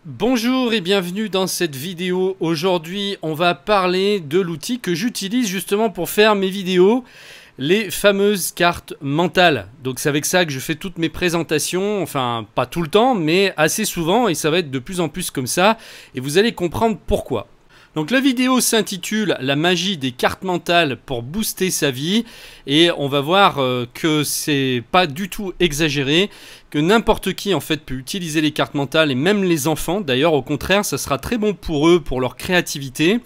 Bonjour et bienvenue dans cette vidéo. Aujourd'hui, on va parler de l'outil que j'utilise justement pour faire mes vidéos, les fameuses cartes mentales. Donc c'est avec ça que je fais toutes mes présentations, enfin pas tout le temps, mais assez souvent, et ça va être de plus en plus comme ça, et vous allez comprendre pourquoi. Donc la vidéo s'intitule La magie des cartes mentales pour booster sa vie, et on va voir que c'est pas du tout exagéré, que n'importe qui en fait peut utiliser les cartes mentales, et même les enfants d'ailleurs. Au contraire, ça sera très bon pour eux, pour leur créativité.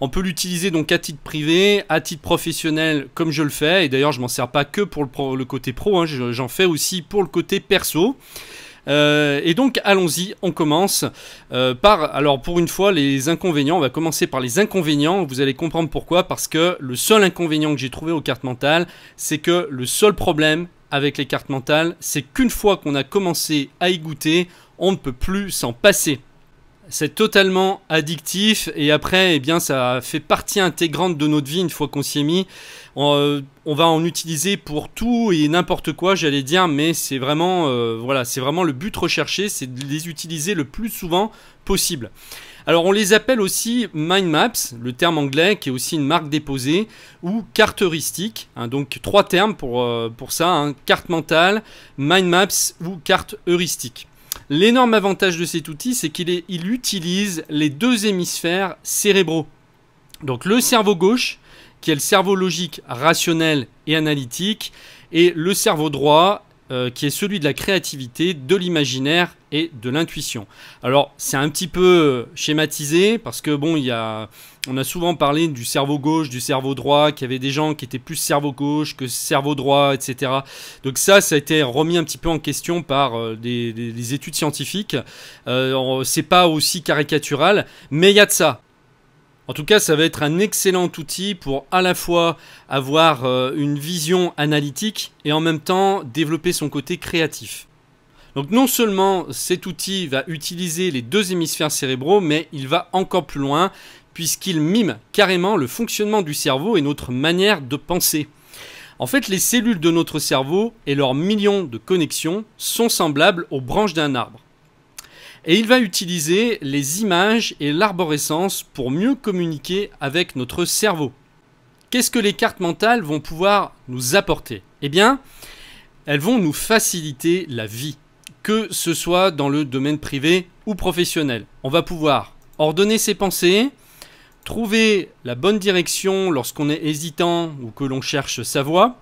On peut l'utiliser donc à titre privé, à titre professionnel comme je le fais, et d'ailleurs je m'en sers pas que pour le côté pro, hein, j'en fais aussi pour le côté perso. Et donc allons-y, on commence alors pour une fois les inconvénients. On va commencer par les inconvénients, vous allez comprendre pourquoi. Parce que le seul inconvénient que j'ai trouvé aux cartes mentales, c'est que le seul problème avec les cartes mentales, c'est qu'une fois qu'on a commencé à y goûter, on ne peut plus s'en passer. C'est totalement addictif, et après, eh bien, ça fait partie intégrante de notre vie une fois qu'on s'y est mis. On va en utiliser pour tout et n'importe quoi, j'allais dire, mais c'est vraiment, voilà, c'est vraiment le but recherché, c'est de les utiliser le plus souvent possible. Alors on les appelle aussi mind maps, le terme anglais qui est aussi une marque déposée, ou cartes heuristiques, hein, donc trois termes pour ça, hein, carte mentale, mind maps ou carte heuristique. L'énorme avantage de cet outil, c'est qu'il utilise les deux hémisphères cérébraux. Donc le cerveau gauche, qui est le cerveau logique, rationnel et analytique, et le cerveau droit, qui est celui de la créativité, de l'imaginaire et de l'intuition. Alors c'est un petit peu schématisé, parce que bon, on a souvent parlé du cerveau gauche, du cerveau droit, qu'il y avait des gens qui étaient plus cerveau gauche que cerveau droit, etc. Donc ça a été remis un petit peu en question par des études scientifiques. C'est pas aussi caricatural, mais il y a de ça. En tout cas, ça va être un excellent outil pour à la fois avoir une vision analytique et en même temps développer son côté créatif. Donc non seulement cet outil va utiliser les deux hémisphères cérébraux, mais il va encore plus loin puisqu'il mime carrément le fonctionnement du cerveau et notre manière de penser. En fait, les cellules de notre cerveau et leurs millions de connexions sont semblables aux branches d'un arbre. Et il va utiliser les images et l'arborescence pour mieux communiquer avec notre cerveau. Qu'est-ce que les cartes mentales vont pouvoir nous apporter? Eh bien, elles vont nous faciliter la vie, que ce soit dans le domaine privé ou professionnel. On va pouvoir ordonner ses pensées, trouver la bonne direction lorsqu'on est hésitant ou que l'on cherche sa voie,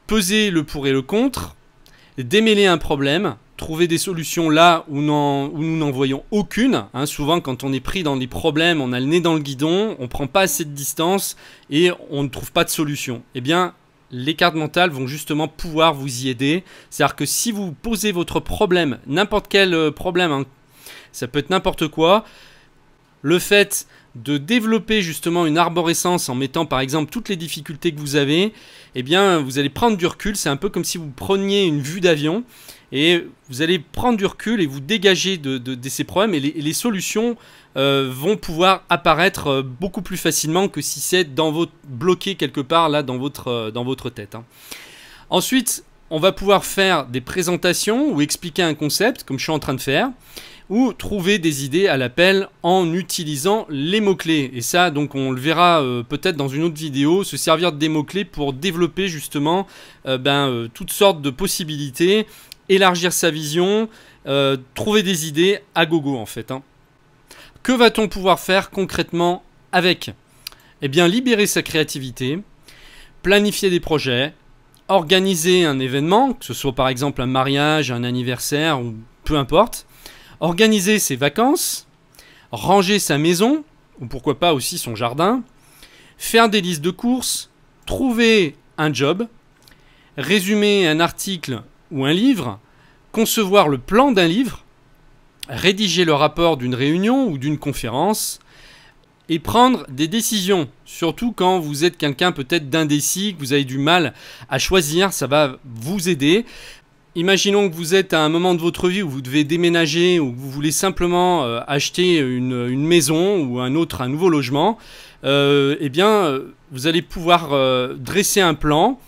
peser le pour et le contre, démêler un problème, trouver des solutions là où nous n'en voyons aucune. Hein, souvent, quand on est pris dans des problèmes, on a le nez dans le guidon, on ne prend pas assez de distance et on ne trouve pas de solution. Eh bien, les cartes mentales vont justement pouvoir vous y aider. C'est-à-dire que si vous posez votre problème, n'importe quel problème, hein, ça peut être n'importe quoi, le fait de développer justement une arborescence en mettant par exemple toutes les difficultés que vous avez, eh bien vous allez prendre du recul. C'est un peu comme si vous preniez une vue d'avion et vous allez prendre du recul et vous dégager de ces problèmes, et les solutions vont pouvoir apparaître beaucoup plus facilement que si c'est bloqué quelque part là dans votre tête. Hein. Ensuite, on va pouvoir faire des présentations ou expliquer un concept comme je suis en train de faire, ou trouver des idées à l'appel en utilisant les mots-clés. Et ça, donc, on le verra peut-être dans une autre vidéo, se servir des mots-clés pour développer justement toutes sortes de possibilités, élargir sa vision, trouver des idées à gogo en fait. Hein. Que va-t-on pouvoir faire concrètement avec? Eh bien, libérer sa créativité, planifier des projets, organiser un événement, que ce soit par exemple un mariage, un anniversaire ou peu importe, organiser ses vacances, ranger sa maison, ou pourquoi pas aussi son jardin, faire des listes de courses, trouver un job, résumer un article ou un livre, concevoir le plan d'un livre, rédiger le rapport d'une réunion ou d'une conférence, et prendre des décisions, surtout quand vous êtes quelqu'un peut-être d'indécis, que vous avez du mal à choisir, ça va vous aider. Imaginons que vous êtes à un moment de votre vie où vous devez déménager ou que vous voulez simplement acheter une maison ou un nouveau logement. Eh bien, vous allez pouvoir dresser un plan,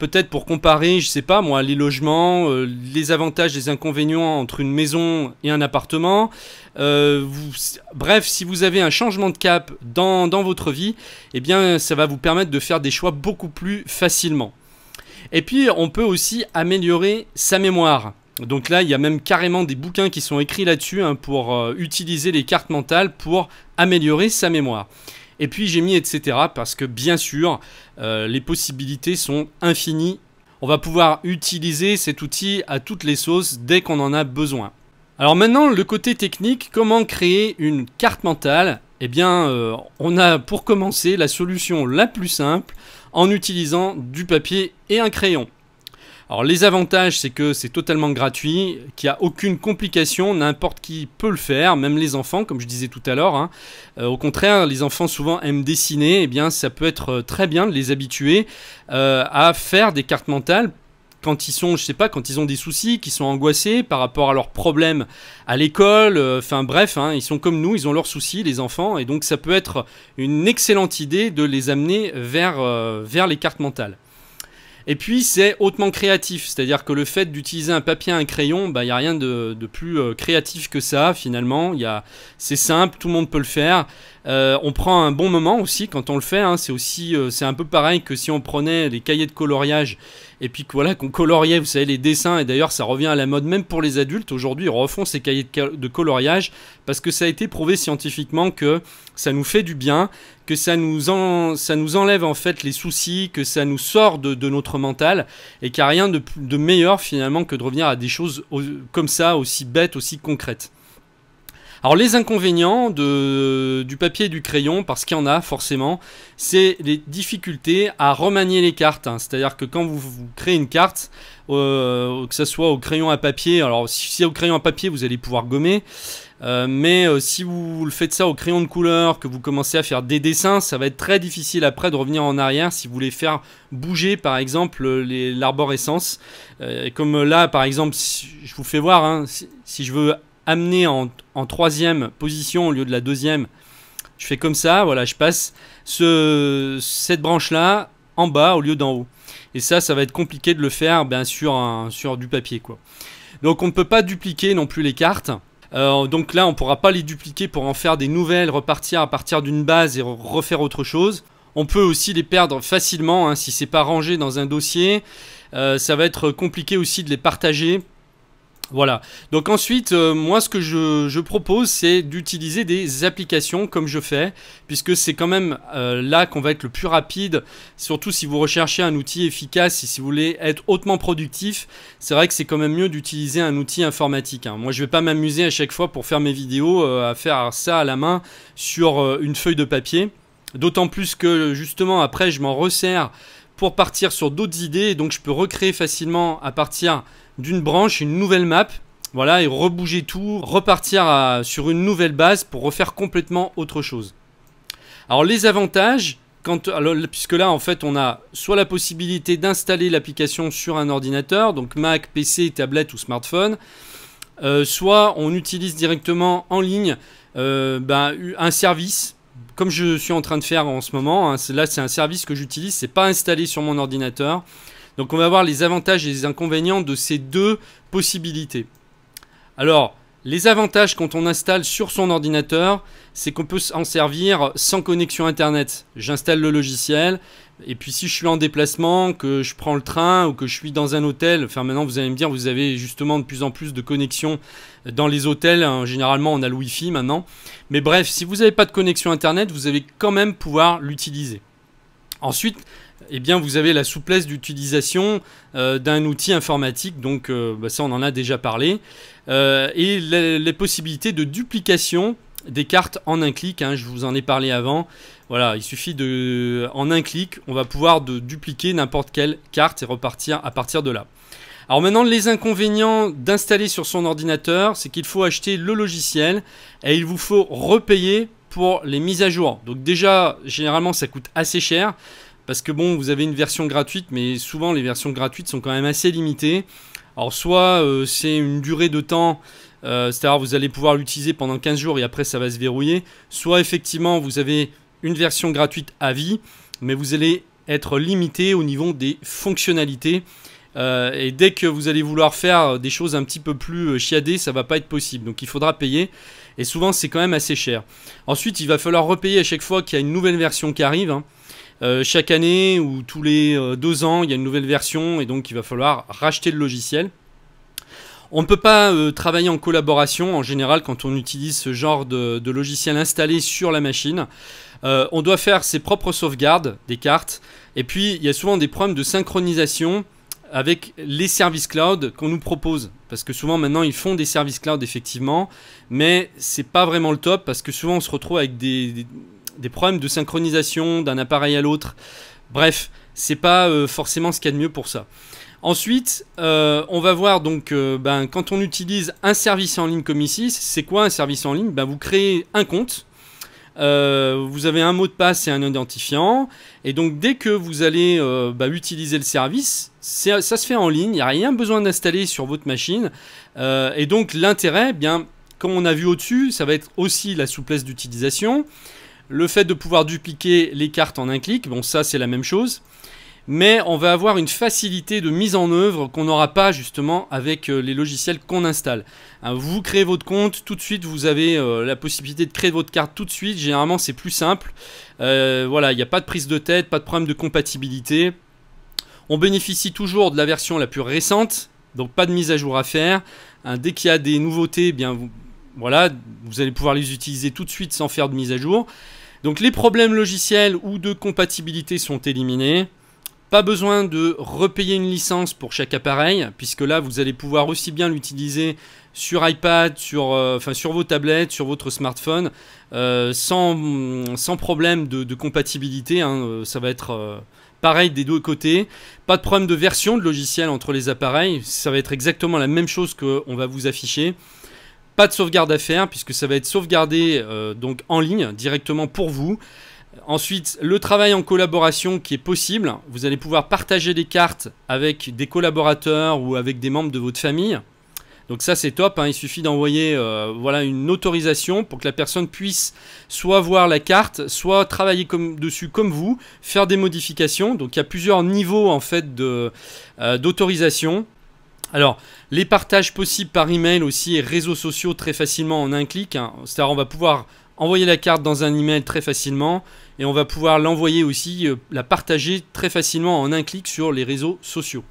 peut-être pour comparer, je sais pas moi, les logements, les avantages, les inconvénients entre une maison et un appartement. Bref, si vous avez un changement de cap dans votre vie, eh bien ça va vous permettre de faire des choix beaucoup plus facilement. Et puis on peut aussi améliorer sa mémoire. Donc là, il y a même carrément des bouquins qui sont écrits là-dessus hein, pour utiliser les cartes mentales pour améliorer sa mémoire. Et puis j'ai mis etc. parce que bien sûr, les possibilités sont infinies. On va pouvoir utiliser cet outil à toutes les sauces dès qu'on en a besoin. Alors maintenant, le côté technique, comment créer une carte mentale? Eh bien, on a pour commencer la solution la plus simple en utilisant du papier et un crayon. Alors les avantages, c'est que c'est totalement gratuit, qu'il n'y a aucune complication, n'importe qui peut le faire, même les enfants, comme je disais tout à l'heure. Hein. Au contraire, les enfants souvent aiment dessiner, eh bien ça peut être très bien de les habituer à faire des cartes mentales quand ils sont, je sais pas, quand ils ont des soucis, qu'ils sont angoissés par rapport à leurs problèmes à l'école, enfin bref, hein, ils sont comme nous, ils ont leurs soucis, les enfants, et donc ça peut être une excellente idée de les amener vers les cartes mentales. Et puis c'est hautement créatif, c'est-à-dire que le fait d'utiliser un papier et un crayon, bah, y a rien de plus créatif que ça finalement, c'est simple, tout le monde peut le faire. On prend un bon moment aussi quand on le fait, hein. C'est un peu pareil que si on prenait les cahiers de coloriage et puis voilà, qu'on coloriait, vous savez, les dessins, et d'ailleurs ça revient à la mode même pour les adultes. Aujourd'hui ils refont ces cahiers de coloriage parce que ça a été prouvé scientifiquement que ça nous fait du bien, que ça nous enlève en fait les soucis, que ça nous sort de notre mental, et qu'il n'y a rien de meilleur finalement que de revenir à des choses comme ça, aussi bêtes, aussi concrètes. Alors les inconvénients du papier et du crayon, parce qu'il y en a forcément, c'est les difficultés à remanier les cartes. Hein. C'est-à-dire que quand vous créez une carte, que ce soit au crayon à papier, alors si c'est au crayon à papier, vous allez pouvoir gommer. Mais si vous le faites ça au crayon de couleur, que vous commencez à faire des dessins, ça va être très difficile après de revenir en arrière si vous voulez faire bouger par exemple l'arborescence. Comme là par exemple, je vous fais voir, hein, si je veux amener en troisième position au lieu de la deuxième, je fais comme ça, voilà, je passe cette branche là en bas au lieu d'en haut. Et ça va être compliqué de le faire bien sûr sur du papier quoi. Donc on ne peut pas dupliquer non plus les cartes. Donc là on ne pourra pas les dupliquer pour en faire des nouvelles, repartir à partir d'une base et refaire autre chose. On peut aussi les perdre facilement hein, si c'est pas rangé dans un dossier. Ça va être compliqué aussi de les partager. Voilà, donc ensuite, moi ce que je propose, c'est d'utiliser des applications comme je fais, puisque c'est quand même là qu'on va être le plus rapide, surtout si vous recherchez un outil efficace et si vous voulez être hautement productif, c'est vrai que c'est quand même mieux d'utiliser un outil informatique. Hein. Moi je ne vais pas m'amuser à chaque fois pour faire mes vidéos à faire ça à la main sur une feuille de papier, d'autant plus que justement après je m'en resserre pour partir sur d'autres idées, et donc je peux recréer facilement à partir d'une branche, une nouvelle map, voilà, et rebouger tout, repartir sur une nouvelle base pour refaire complètement autre chose. Alors les avantages, puisque là en fait on a soit la possibilité d'installer l'application sur un ordinateur, donc Mac, PC, tablette ou smartphone, soit on utilise directement en ligne un service, comme je suis en train de faire en ce moment, hein, là c'est un service que j'utilise, c'est pas installé sur mon ordinateur. Donc on va voir les avantages et les inconvénients de ces deux possibilités. Alors, les avantages quand on installe sur son ordinateur, c'est qu'on peut s'en servir sans connexion internet. J'installe le logiciel, et puis si je suis en déplacement, que je prends le train ou que je suis dans un hôtel, enfin maintenant vous allez me dire, vous avez justement de plus en plus de connexions dans les hôtels, hein, généralement on a le Wi-Fi maintenant. Mais bref, si vous n'avez pas de connexion internet, vous allez quand même pouvoir l'utiliser. Ensuite, eh bien, vous avez la souplesse d'utilisation d'un outil informatique, donc ça on en a déjà parlé, et les possibilités de duplication des cartes en un clic, hein, je vous en ai parlé avant. Voilà, il suffit en un clic, on va pouvoir dupliquer n'importe quelle carte et repartir à partir de là. Alors maintenant, les inconvénients d'installer sur son ordinateur, c'est qu'il faut acheter le logiciel et il vous faut repayer pour les mises à jour. Donc déjà, généralement, ça coûte assez cher. Parce que bon, vous avez une version gratuite, mais souvent les versions gratuites sont quand même assez limitées. Alors soit c'est une durée de temps, c'est-à-dire vous allez pouvoir l'utiliser pendant 15 jours et après ça va se verrouiller. Soit effectivement vous avez une version gratuite à vie, mais vous allez être limité au niveau des fonctionnalités. Et dès que vous allez vouloir faire des choses un petit peu plus chiadées, ça va pas être possible. Donc il faudra payer. Et souvent, c'est quand même assez cher. Ensuite, il va falloir repayer à chaque fois qu'il y a une nouvelle version qui arrive. Hein. Chaque année ou tous les 2 ans, il y a une nouvelle version et donc il va falloir racheter le logiciel. On ne peut pas travailler en collaboration en général quand on utilise ce genre de logiciel installé sur la machine. On doit faire ses propres sauvegardes des cartes et puis il y a souvent des problèmes de synchronisation avec les services cloud qu'on nous propose. Parce que souvent maintenant ils font des services cloud effectivement, mais c'est pas vraiment le top parce que souvent on se retrouve avec des problèmes de synchronisation d'un appareil à l'autre. Bref, c'est pas forcément ce qu'il y a de mieux pour ça. Ensuite, on va voir donc quand on utilise un service en ligne comme ici, c'est quoi un service en ligne? Vous créez un compte, vous avez un mot de passe et un identifiant, et donc dès que vous allez utiliser le service, ça se fait en ligne, il n'y a rien besoin d'installer sur votre machine, et donc l'intérêt, comme on a vu au-dessus, ça va être aussi la souplesse d'utilisation. Le fait de pouvoir dupliquer les cartes en un clic, bon ça c'est la même chose. Mais on va avoir une facilité de mise en œuvre qu'on n'aura pas justement avec les logiciels qu'on installe. Hein, vous créez votre compte, tout de suite vous avez la possibilité de créer votre carte tout de suite. Généralement c'est plus simple. Voilà, il n'y a pas de prise de tête, pas de problème de compatibilité. On bénéficie toujours de la version la plus récente, donc pas de mise à jour à faire. Hein, dès qu'il y a des nouveautés, voilà, vous allez pouvoir les utiliser tout de suite sans faire de mise à jour. Donc les problèmes logiciels ou de compatibilité sont éliminés. Pas besoin de repayer une licence pour chaque appareil, puisque là vous allez pouvoir aussi bien l'utiliser sur iPad, sur vos tablettes, sur votre smartphone, sans problème de compatibilité. Hein, ça va être pareil des deux côtés. Pas de problème de version de logiciel entre les appareils, ça va être exactement la même chose qu'on va vous afficher. Pas de sauvegarde à faire puisque ça va être sauvegardé donc en ligne directement pour vous. Ensuite, le travail en collaboration qui est possible. Vous allez pouvoir partager des cartes avec des collaborateurs ou avec des membres de votre famille. Donc ça c'est top, hein. Il suffit d'envoyer voilà, une autorisation pour que la personne puisse soit voir la carte, soit travailler dessus comme vous, faire des modifications. Donc il y a plusieurs niveaux en fait d'autorisation. Alors, les partages possibles par email aussi et réseaux sociaux très facilement en un clic. Hein. C'est-à-dire on va pouvoir envoyer la carte dans un email très facilement et on va pouvoir l'envoyer aussi, la partager très facilement en un clic sur les réseaux sociaux.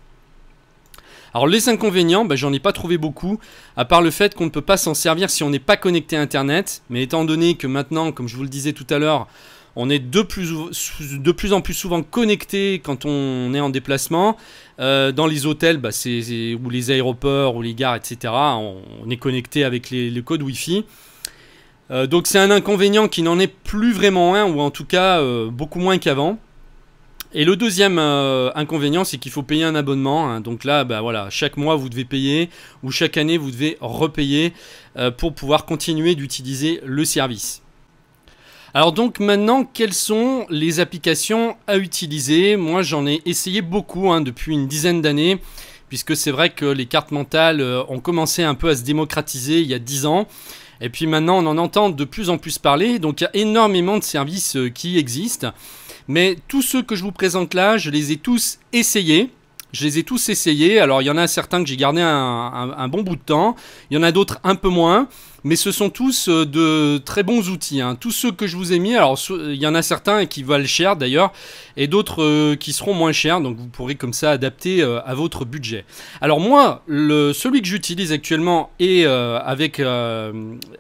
Alors les inconvénients, j'en ai pas trouvé beaucoup, à part le fait qu'on ne peut pas s'en servir si on n'est pas connecté à Internet. Mais étant donné que maintenant, comme je vous le disais tout à l'heure, on est de plus en plus souvent connecté quand on est en déplacement. Dans les hôtels ou les aéroports ou les gares, etc. On est connecté avec le code Wi-Fi. Donc c'est un inconvénient qui n'en est plus vraiment un, ou en tout cas beaucoup moins qu'avant. Et le deuxième inconvénient, c'est qu'il faut payer un abonnement. Hein. Donc là, voilà, chaque mois vous devez payer, ou chaque année vous devez repayer pour pouvoir continuer d'utiliser le service. Alors donc maintenant, quelles sont les applications à utiliser? Moi j'en ai essayé beaucoup depuis une dizaine d'années, puisque c'est vrai que les cartes mentales ont commencé un peu à se démocratiser il y a 10 ans. Et puis maintenant on en entend de plus en plus parler, donc il y a énormément de services qui existent. Mais tous ceux que je vous présente là, je les ai tous essayés. Alors il y en a certains que j'ai gardé un bon bout de temps, il y en a d'autres un peu moins. Mais ce sont tous de très bons outils. Hein. Tous ceux que je vous ai mis, alors il y en a certains qui valent cher d'ailleurs, et d'autres qui seront moins chers, donc vous pourrez comme ça adapter à votre budget. Alors moi, celui que j'utilise actuellement et avec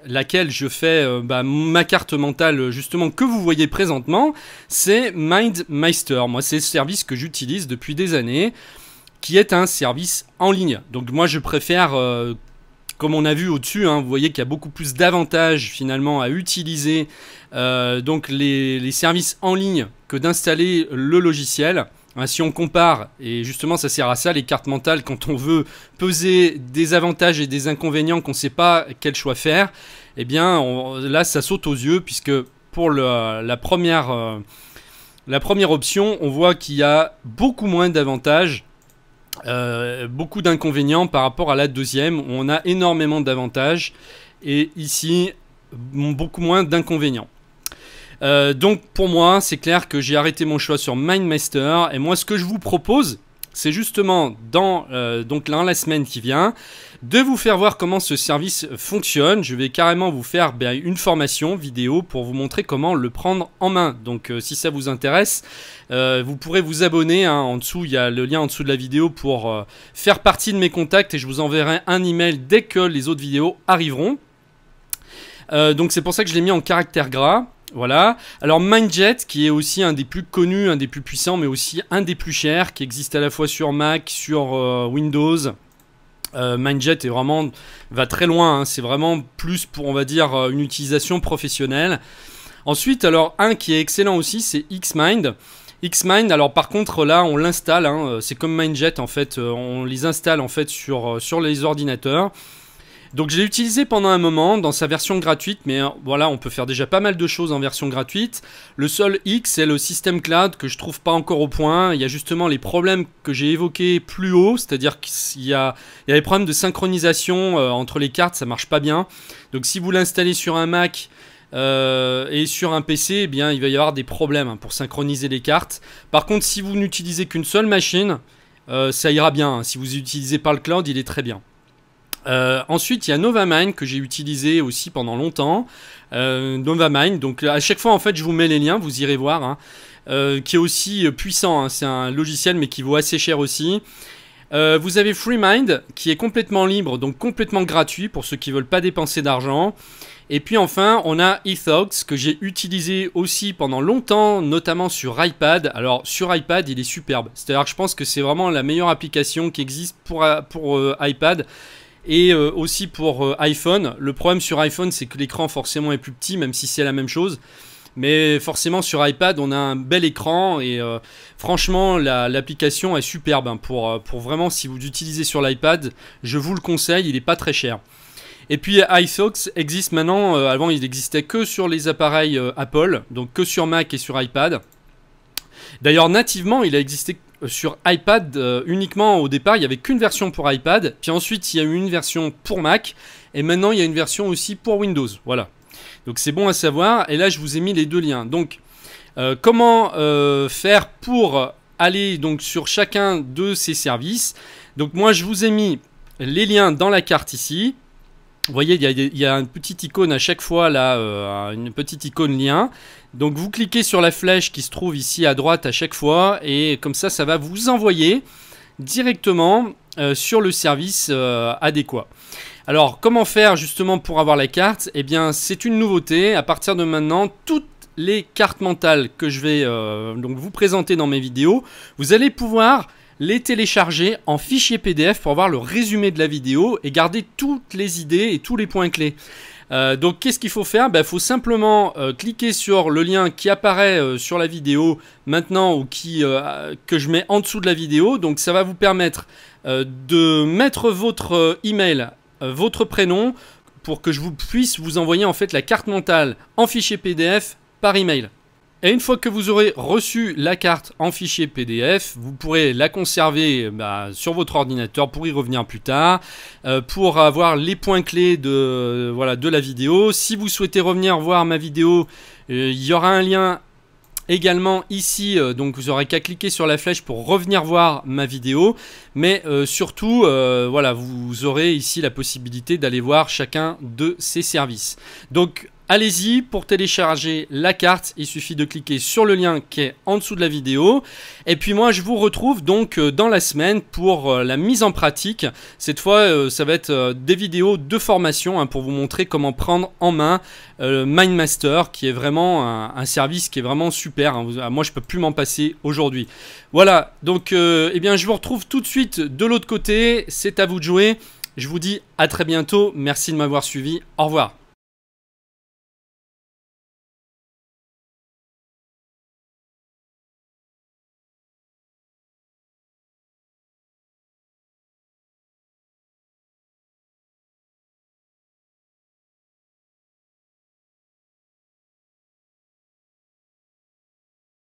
laquelle je fais ma carte mentale justement que vous voyez présentement, c'est MindMeister. Moi, c'est le service que j'utilise depuis des années, qui est un service en ligne. Donc moi, je préfère... comme on a vu au-dessus, vous voyez qu'il y a beaucoup plus d'avantages finalement à utiliser donc les services en ligne que d'installer le logiciel. Si on compare, et justement ça sert à ça les cartes mentales, quand on veut peser des avantages et des inconvénients qu'on ne sait pas quel choix faire, eh bien là ça saute aux yeux, puisque pour la première option, on voit qu'il y a beaucoup moins d'avantages. Beaucoup d'inconvénients par rapport à la deuxième où on a énormément d'avantages et ici beaucoup moins d'inconvénients. Donc pour moi, c'est clair que j'ai arrêté mon choix sur MindMeister. Et moi, ce que je vous propose, c'est justement dans la semaine qui vient, de vous faire voir comment ce service fonctionne. Je vais carrément vous faire une formation vidéo pour vous montrer comment le prendre en main. Donc si ça vous intéresse, vous pourrez vous abonner. En dessous, il y a le lien en dessous de la vidéo pour faire partie de mes contacts et je vous enverrai un email dès que les autres vidéos arriveront. Donc c'est pour ça que je l'ai mis en caractère gras. Voilà. Alors Mindjet, qui est aussi un des plus connus, un des plus puissants, mais aussi un des plus chers, qui existe à la fois sur Mac, sur Windows. Mindjet va très loin, hein. C'est vraiment plus pour, on va dire, une utilisation professionnelle. Ensuite, alors un qui est excellent aussi, c'est Xmind. Xmind, alors par contre là on l'installe, hein. C'est comme Mindjet en fait, on les installe en fait sur les ordinateurs. Donc je l'ai utilisé pendant un moment dans sa version gratuite, mais voilà, on peut faire déjà pas mal de choses en version gratuite. Le seul X, c'est le système cloud que je trouve pas encore au point. Il y a justement les problèmes que j'ai évoqués plus haut, c'est-à-dire qu'il y a des problèmes de synchronisation entre les cartes, ça marche pas bien. Donc si vous l'installez sur un Mac et sur un PC, eh bien il va y avoir des problèmes pour synchroniser les cartes. Par contre, si vous n'utilisez qu'une seule machine, ça ira bien, hein. Si vous utilisez pas le cloud, il est très bien. Ensuite il y a Novamind que j'ai utilisé aussi pendant longtemps. Novamind, donc à chaque fois en fait je vous mets les liens, vous irez voir, hein. Qui est aussi puissant, hein. C'est un logiciel mais qui vaut assez cher aussi. Vous avez FreeMind qui est complètement libre, donc complètement gratuit pour ceux qui veulent pas dépenser d'argent. Et puis enfin on a Ethox que j'ai utilisé aussi pendant longtemps, notamment sur iPad. Alors sur iPad il est superbe, c'est-à-dire que je pense que c'est vraiment la meilleure application qui existe pour iPad. Et aussi pour iPhone. Le problème sur iPhone, c'est que l'écran forcément est plus petit, même si c'est la même chose. Mais forcément sur iPad, on a un bel écran et franchement, l'application est superbe, hein, pour vraiment, si vous l'utilisez sur l'iPad, je vous le conseille, il n'est pas très cher. Et puis Ethox existe maintenant, avant il n'existait que sur les appareils Apple, donc que sur Mac et sur iPad. D'ailleurs nativement, il a existé sur iPad uniquement au départ, il n'y avait qu'une version pour iPad, puis ensuite il y a eu une version pour Mac, et maintenant il y a une version aussi pour Windows, voilà. Donc c'est bon à savoir, et là je vous ai mis les deux liens. Donc comment faire pour aller donc sur chacun de ces services? Donc moi je vous ai mis les liens dans la carte ici. Vous voyez, il y a une petite icône à chaque fois là, une petite icône lien. Donc vous cliquez sur la flèche qui se trouve ici à droite à chaque fois et comme ça va vous envoyer directement sur le service adéquat. Alors comment faire justement pour avoir la carte? Eh bien c'est une nouveauté. À partir de maintenant, toutes les cartes mentales que je vais donc vous présenter dans mes vidéos, vous allez pouvoir les télécharger en fichier PDF pour avoir le résumé de la vidéo et garder toutes les idées et tous les points clés. Donc qu'est-ce qu'il faut faire? Il faut simplement cliquer sur le lien qui apparaît sur la vidéo maintenant ou que je mets en dessous de la vidéo. Donc ça va vous permettre de mettre votre email, votre prénom pour que je puisse vous envoyer en fait la carte mentale en fichier PDF par email. Et une fois que vous aurez reçu la carte en fichier PDF, vous pourrez la conserver sur votre ordinateur pour y revenir plus tard, pour avoir les points clés de la vidéo. Si vous souhaitez revenir voir ma vidéo, il y aura un lien également ici, donc vous n'aurez qu'à cliquer sur la flèche pour revenir voir ma vidéo. Mais surtout, vous aurez ici la possibilité d'aller voir chacun de ces services. Donc allez-y, pour télécharger la carte, il suffit de cliquer sur le lien qui est en dessous de la vidéo. Et puis moi, je vous retrouve donc dans la semaine pour la mise en pratique. Cette fois, ça va être des vidéos de formation pour vous montrer comment prendre en main MindMeister, qui est vraiment un service qui est vraiment super. Moi, je ne peux plus m'en passer aujourd'hui. Voilà, donc je vous retrouve tout de suite de l'autre côté. C'est à vous de jouer. Je vous dis à très bientôt. Merci de m'avoir suivi. Au revoir.